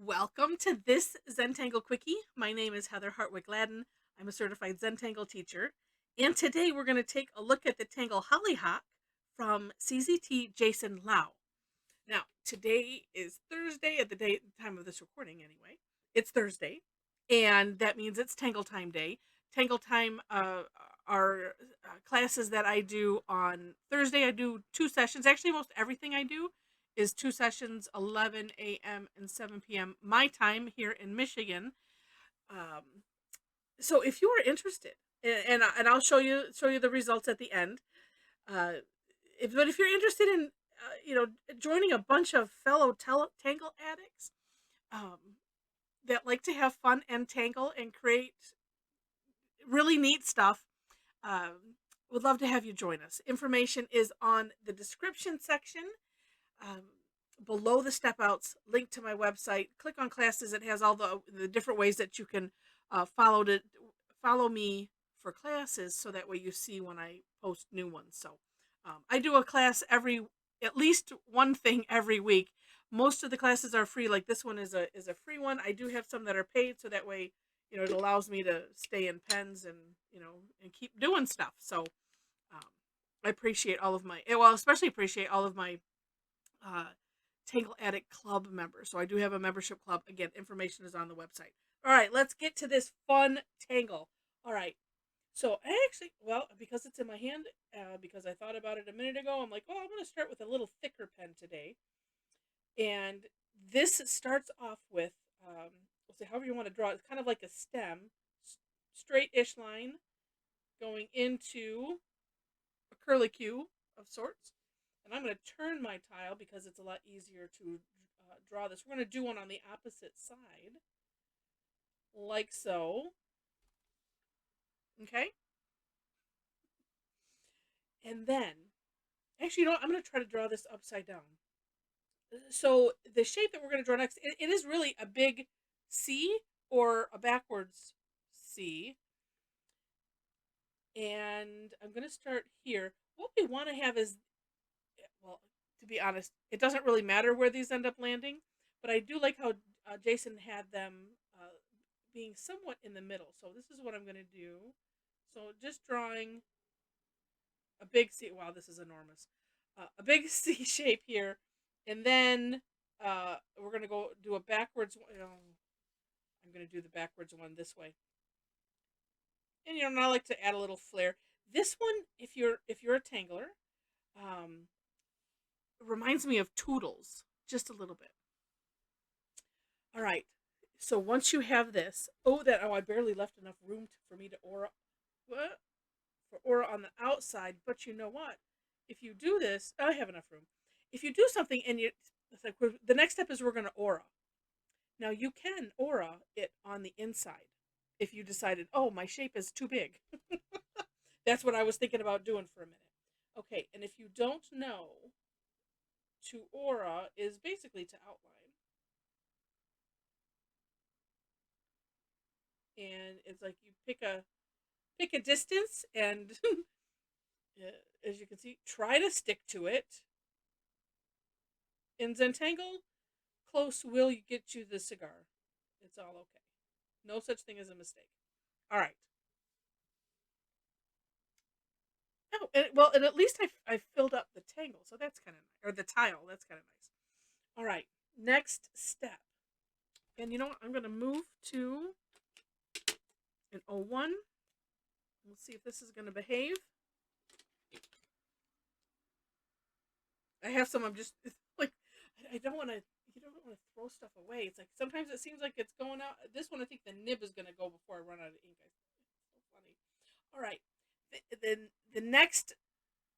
Welcome to this Zentangle Quickie. My name is Heather Hartwick Gladden. I'm a certified Zentangle teacher. And today we're going to take a look at the Tangle Hollyhock from CZT Jason Lau. Now, today is Thursday at the time of this recording anyway. It's Thursday, and that means it's Tangle Time Day. Tangle Time are classes that I do on Thursday. I do 2 sessions. Actually, most everything I do is 2 sessions, 11 a.m. and 7 p.m. my time here in Michigan. Um, so if you are interested, and I'll show you the results at the end. Uh, if you're interested in joining a bunch of fellow Tangle addicts um, that like to have fun and tangle and create really neat stuff, would love to have you join us. Information is on the description section. Um, Below the step outs, link to my website. Click on classes. It has all the different ways that you can follow me for classes, so that way you see when I post new ones. So I do a class at least one thing every week. Most of the classes are free. Like this one is a free one. I do have some that are paid, so that way it allows me to stay in pens and and keep doing stuff. So um, I appreciate all of especially appreciate all of my uh, Tangle Addict Club members. So I do have a membership club. Again, information is on the website. All right, let's get to this fun tangle. All right. So I actually, because it's in my hand, because I thought about it a minute ago, I'm like, I'm going to start with a little thicker pen today. And this starts off with, we'll say, however you want to draw it. It's kind of like a stem, straight-ish line going into a curlicue of sorts. And I'm going to turn my tile because it's a lot easier to draw this. We're going to do one on the opposite side, like so. Okay? And then, actually, I'm going to try to draw this upside down. So the shape that we're going to draw next, it is really a big C or a backwards C. And I'm going to start here. What we want to have is, well, to be honest, it doesn't really matter where these end up landing, but I do like how Jason had them being somewhat in the middle. So this is what I'm going to do. So just drawing a big C. Wow, this is enormous. A big C shape here, and then we're going to go do a backwards one. I'm going to do the backwards one this way. And I like to add a little flair. This one, if you're a tangler, reminds me of Toodles just a little bit. All right. So once you have this, I barely left enough room for me to aura. What? For aura on the outside, but you know what? If you do this, I have enough room. If you do something and it's like the next step is we're going to aura. Now you can aura it on the inside if you decided, my shape is too big. That's what I was thinking about doing for a minute. Okay, and if you don't know, to aura is basically to outline. And it's like you pick a distance, and as you can see, try to stick to it. In Zentangle, close will get you the cigar. It's all okay. No such thing as a mistake. All right. Oh, and at least I filled up the tangle, so that's kind of nice. Or the tile, that's kind of nice. All right, next step. And you know what? I'm going to move to an 01. We'll see if this is going to behave. I have some. I'm just like, I don't want to. You don't want to throw stuff away. It's like sometimes it seems like it's going out. This one, I think the nib is going to go before I run out of ink. It's so funny. All right. The next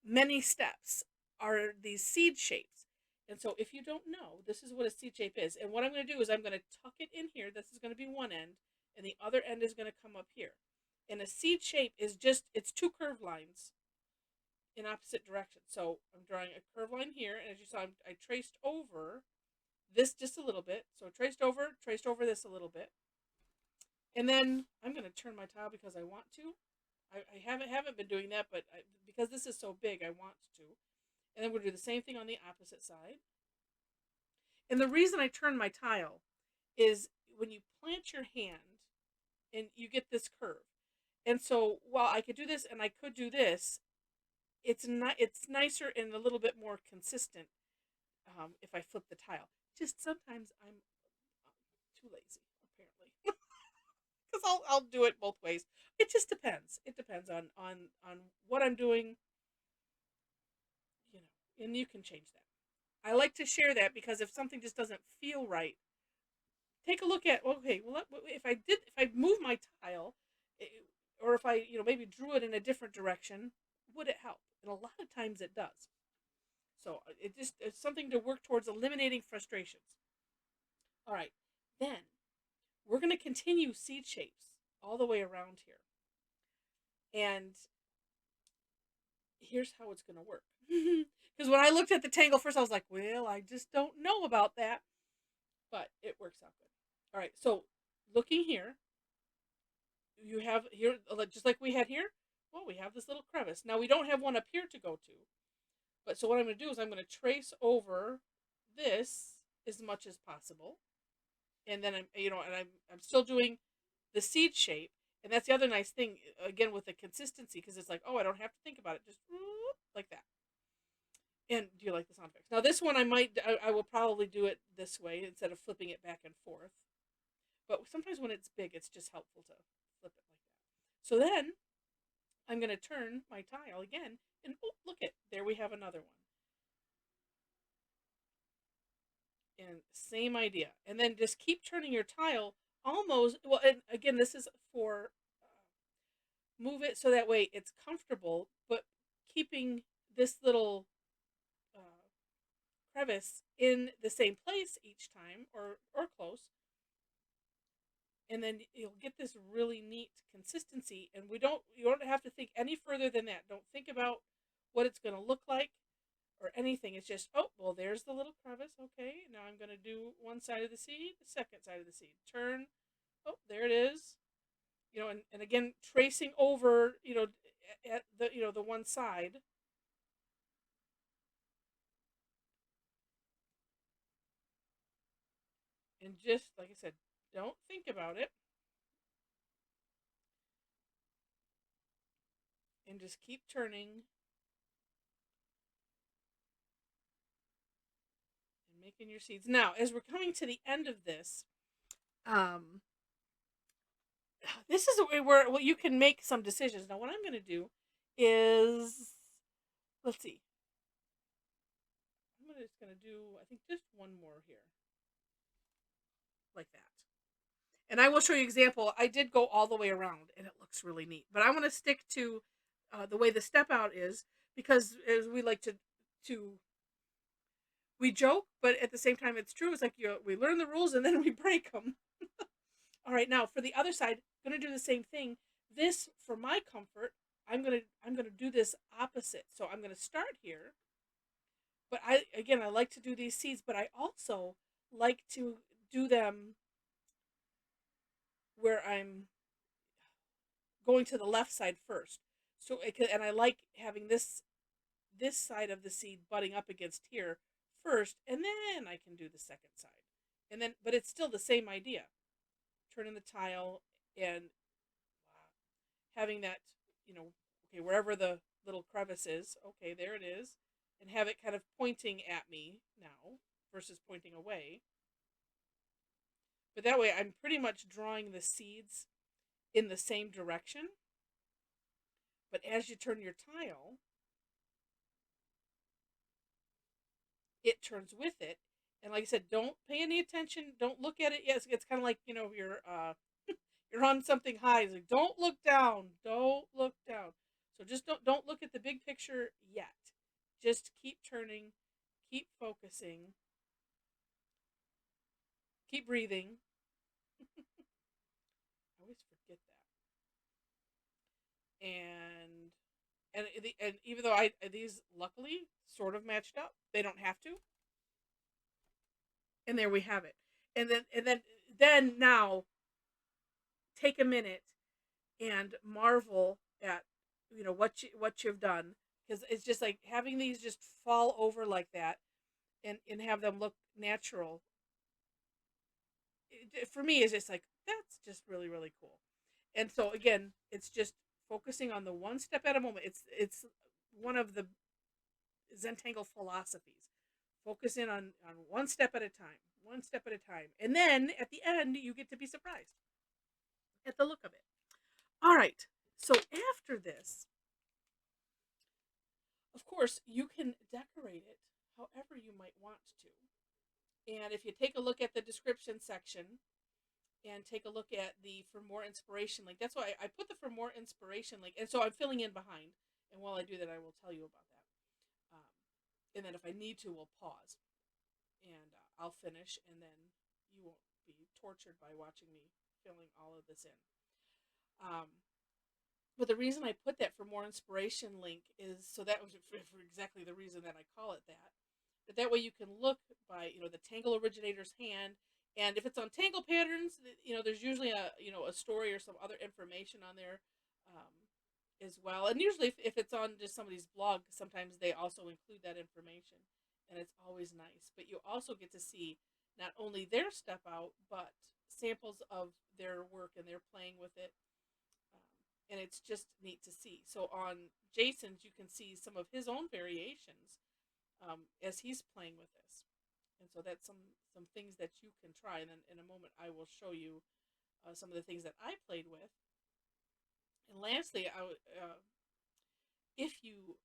many steps are these seed shapes. And so if you don't know, this is what a seed shape is. And what I'm going to do is I'm going to tuck it in here. This is going to be one end, and the other end is going to come up here. And a seed shape is it's 2 curved lines in opposite directions. So I'm drawing a curved line here, and as you saw, I traced over this just a little bit. So traced over this a little bit. And then I'm going to turn my tile because I want to. I haven't been doing that, but because this is so big, I want to. And then we'll do the same thing on the opposite side. And the reason I turn my tile is when you plant your hand and you get this curve. And so while I could do this and I could do this, it's not, it's nicer and a little bit more consistent if I flip the tile. Just sometimes I'm too lazy, apparently, because I'll do it both ways. It just depends. It depends on what I'm doing, you know, and you can change that. I like to share that because if something just doesn't feel right, take a look at, okay, well, if I move my tile, or if I, you know, maybe drew it in a different direction, would it help? And a lot of times it does. So it's something to work towards eliminating frustrations. All right, then we're going to continue seed shapes all the way around here. And here's how it's going to work. Because when I looked at the tangle first, I was like, well, I just don't know about that. But it works out good. All right, so looking here, you have here, just like we had here, well, we have this little crevice. Now we don't have one up here to go to. But so what I'm going to do is I'm going to trace over this as much as possible. And then I'm still doing the seed shape. And that's the other nice thing, again, with the consistency, because it's like, oh, I don't have to think about it, just like that. And do you like the sound effects? Now this one I will probably do it this way instead of flipping it back and forth. But sometimes when it's big, it's just helpful to flip it like that. So then I'm going to turn my tile again, and oh, look it, there we have another one. And same idea. And then just keep turning your tile almost, well, and again, this is for move it so that way it's comfortable, but keeping this little crevice in the same place each time, or close. And then you'll get this really neat consistency, and you don't have to think any further than that. Don't think about what it's going to look like or anything. It's just, oh, well, there's the little crevice. Okay, now I'm going to do one side of the seed, the second side of the seed. Turn, oh, there it is. You know, and again, tracing over, you know, at the, you know, the one side. And just, like I said, don't think about it. And just keep turning and making your seeds. Now, as we're coming to the end of this, this is a way where, well, you can make some decisions. Now, what I'm going to do is, let's see. I'm just going to do, I think, just one more here. Like that. And I will show you an example. I did go all the way around, and it looks really neat. But I want to stick to the way the step out is, because as we like to we joke, but at the same time it's true. It's like we learn the rules and then we break them. All right, now for the other side, I'm going to do the same thing. This, for my comfort, I'm going to do this opposite. So I'm going to start here. But I like to do these seeds, but I also like to do them where I'm going to the left side first. So and I like having this side of the seed butting up against here first, and then I can do the second side. And then, but it's still the same idea. Turning the tile and having that, you know, okay, wherever the little crevice is, okay, there it is, and have it kind of pointing at me now versus pointing away. But that way I'm pretty much drawing the seeds in the same direction. But as you turn your tile, it turns with it. And like I said, don't pay any attention. Don't look at it. Yes, it's kind of like, you know, you're on something high. It's like, don't look down. Don't look down. So just don't look at the big picture yet. Just keep turning, keep focusing, keep breathing. I always forget that. And even though these luckily sort of matched up, they don't have to. And there we have it. And then now take a minute and marvel at, you know, what you've done, because it's just like having these just fall over like that and have them look natural. for me, it's just like, that's just really, really cool. And so again, it's just focusing on the one step at a moment. It's one of the Zentangle philosophies. Focus in on one step at a time, one step at a time. And then at the end, you get to be surprised at the look of it. All right. So after this, of course, you can decorate it however you might want to. And if you take a look at the description section and take a look at the for more inspiration link, that's why I put the for more inspiration link. And so I'm filling in behind. And while I do that, I will tell you about that. And then if I need to, we'll pause and I'll finish, and then you won't be tortured by watching me filling all of this in. Um, but the reason I put that for more inspiration link is so that was for exactly the reason that I call it that. But that way you can look by the Tangle originator's hand, and if it's on Tangle patterns, there's usually a story or some other information on there um, as well. And usually if it's on just somebody's blog, sometimes they also include that information, and it's always nice. But you also get to see not only their step out, but samples of their work, and they're playing with it. And it's just neat to see. So on Jason's, you can see some of his own variations as he's playing with this. And so that's some things that you can try. And then in a moment, I will show you some of the things that I played with. And lastly, if you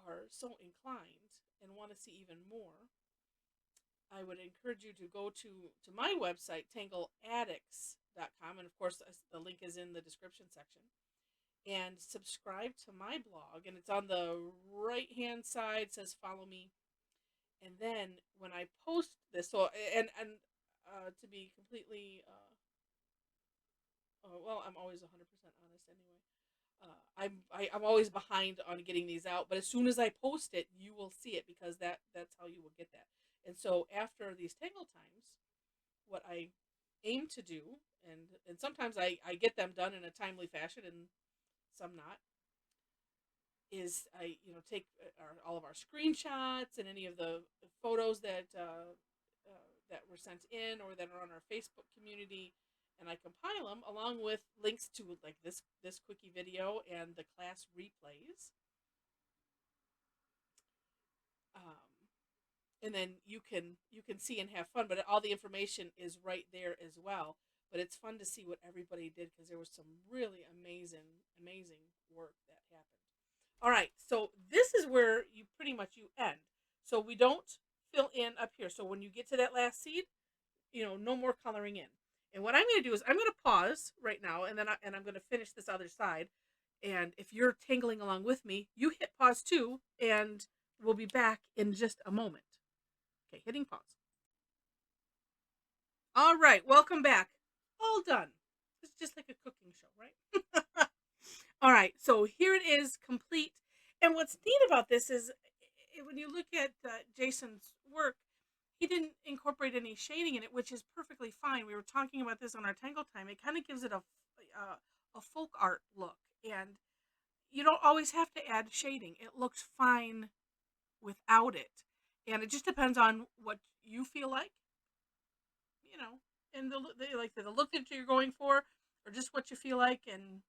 are so inclined and want to see even more, I would encourage you to go to my website, tangleaddicts.com. And of course, the link is in the description section. And subscribe to my blog. And it's on the right-hand side, says follow me. And then when I post this, so and to be completely well, I'm always 100% honest anyway. I'm always behind on getting these out, but as soon as I post it, you will see it, because that's how you will get that. And so after these Tangle times, what I aim to do, and sometimes I get them done in a timely fashion, and some not, is I take all of our screenshots and any of the photos that were sent in or that are on our Facebook community, and I compile them along with links to like this Quickie video and the class replays. And then you can see and have fun, but all the information is right there as well. But it's fun to see what everybody did, because there was some really amazing work that happened. All right, so this is where you pretty much end. So we don't fill in up here. So when you get to that last seed, no more coloring in. And what I'm going to do is I'm going to pause right now, and then I'm going to finish this other side. And if you're tangling along with me, you hit pause too, and we'll be back in just a moment. Okay, hitting pause. All right, welcome back. All done. It's just like a cooking show, right? All right, so here it is, complete. And what's neat about this is when you look at Jason's work, he didn't incorporate any shading in it, which is perfectly fine. We were talking about this on our Tangle time. It kind of gives it a folk art look, and you don't always have to add shading. It looks fine without it, and it just depends on what you feel like, and the look that you're going for, or just what you feel like, and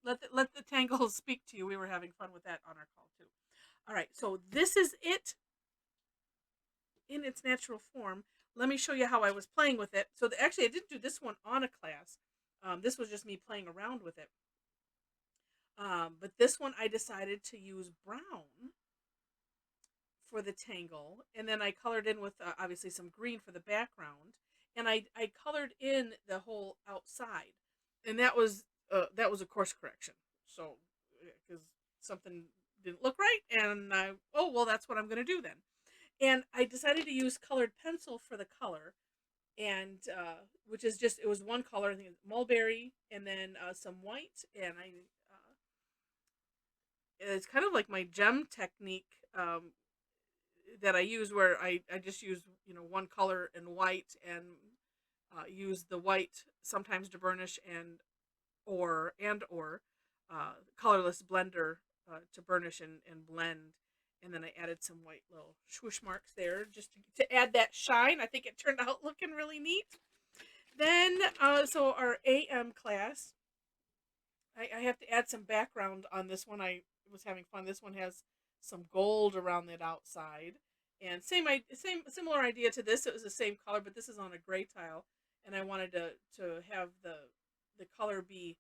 let the tangles speak to you. We were having fun with that on our call too. All right, so this is it in its natural form. Let me show you how I was playing with it. So actually, I didn't do this one on a class. This was just me playing around with it. But this one, I decided to use brown for the tangle, and then I colored in with obviously some green for the background, and I colored in the whole outside, and that was a course correction. So because something didn't look right, and oh well, that's what I'm going to do then. And I decided to use colored pencil for the color, and which is just, it was one color, I think it's mulberry, and then some white, and it's kind of like my gem technique that I use, where I just use one color in white, and use the white sometimes to burnish, and or colorless blender to burnish and blend. And then I added some white little swoosh marks there just to add that shine. I think it turned out looking really neat. Then, so our AM class, I have to add some background on this one. I was having fun. This one has some gold around it outside, and same similar idea to this. It was the same color, but this is on a gray tile, and I wanted to have the color be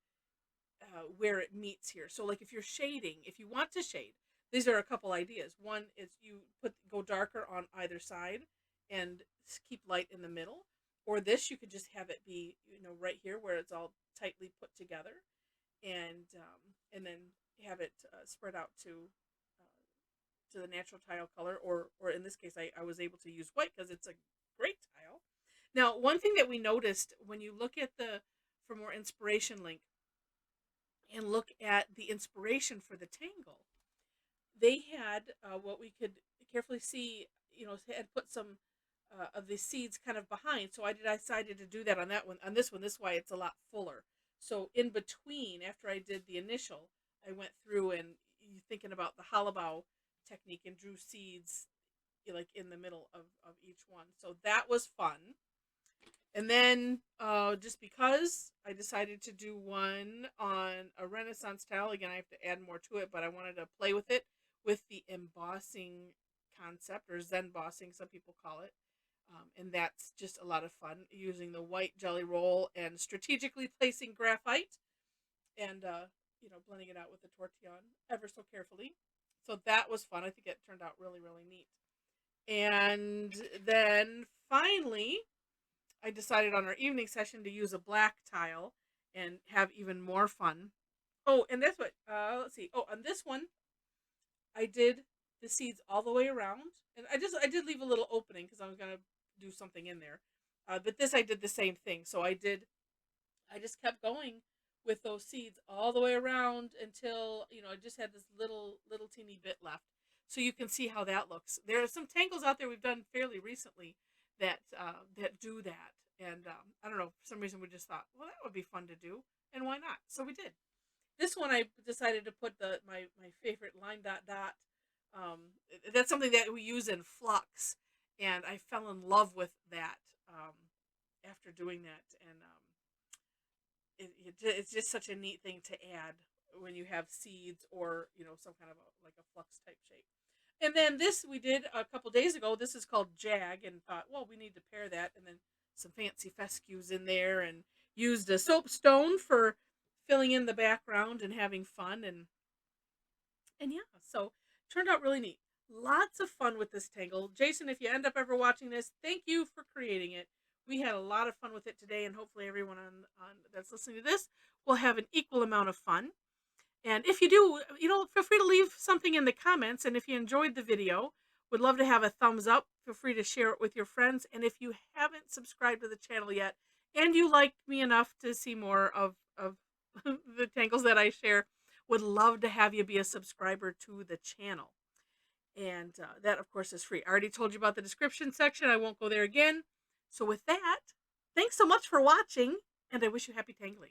where it meets here. So like if you're shading, if you want to shade, these are a couple ideas. One is you go darker on either side and keep light in the middle. Or this, you could just have it be, right here where it's all tightly put together, and then have it spread out to the natural tile color. Or in this case, I was able to use white because it's a great tile. Now, one thing that we noticed when you look at the for more inspiration link and look at the inspiration for the tangle, they had what we could carefully see, had put some of the seeds kind of behind. So I decided to do that on that one. On this one, this is why it's a lot fuller. So in between, after I did the initial, I went through and thinking about the hollow technique and drew seeds like in the middle of each one. So that was fun. And then just because I decided to do one on a Renaissance tile, again, I have to add more to it, but I wanted to play with it with the embossing concept, or Zen bossing, some people call it. And that's just a lot of fun, using the white jelly roll and strategically placing graphite and, blending it out with the tortillon ever so carefully. So that was fun. I think it turned out really, really neat. And then finally, I decided on our evening session to use a black tile and have even more fun. Oh, and that's what, let's see. Oh, on this one, I did the seeds all the way around. And I did leave a little opening because I was going to do something in there. But this, I did the same thing. So I just kept going with those seeds all the way around until, I just had this little teeny bit left. So you can see how that looks. There are some tangles out there we've done fairly recently that do that. And I don't know, for some reason we just thought, well, that would be fun to do, and why not? So we did. This one I decided to put my favorite line dot dot. That's something that we use in flux, and I fell in love with that after doing that. And it's just such a neat thing to add when you have seeds or some kind of like a flux type shape. And then this we did a couple days ago. This is called Jag, and thought, well, we need to pair that, and then some fancy fescues in there, and used a soapstone for filling in the background and having fun, and yeah, so turned out really neat. Lots of fun with this tangle. Jason, if you end up ever watching this, thank you for creating it. We had a lot of fun with it today, and hopefully everyone on that's listening to this will have an equal amount of fun. And if you do, feel free to leave something in the comments. And if you enjoyed the video, would love to have a thumbs up. Feel free to share it with your friends. And if you haven't subscribed to the channel yet, and you like me enough to see more of the tangles that I share, would love to have you be a subscriber to the channel. And that, of course, is free. I already told you about the description section. I won't go there again. So with that, thanks so much for watching, and I wish you happy tangling.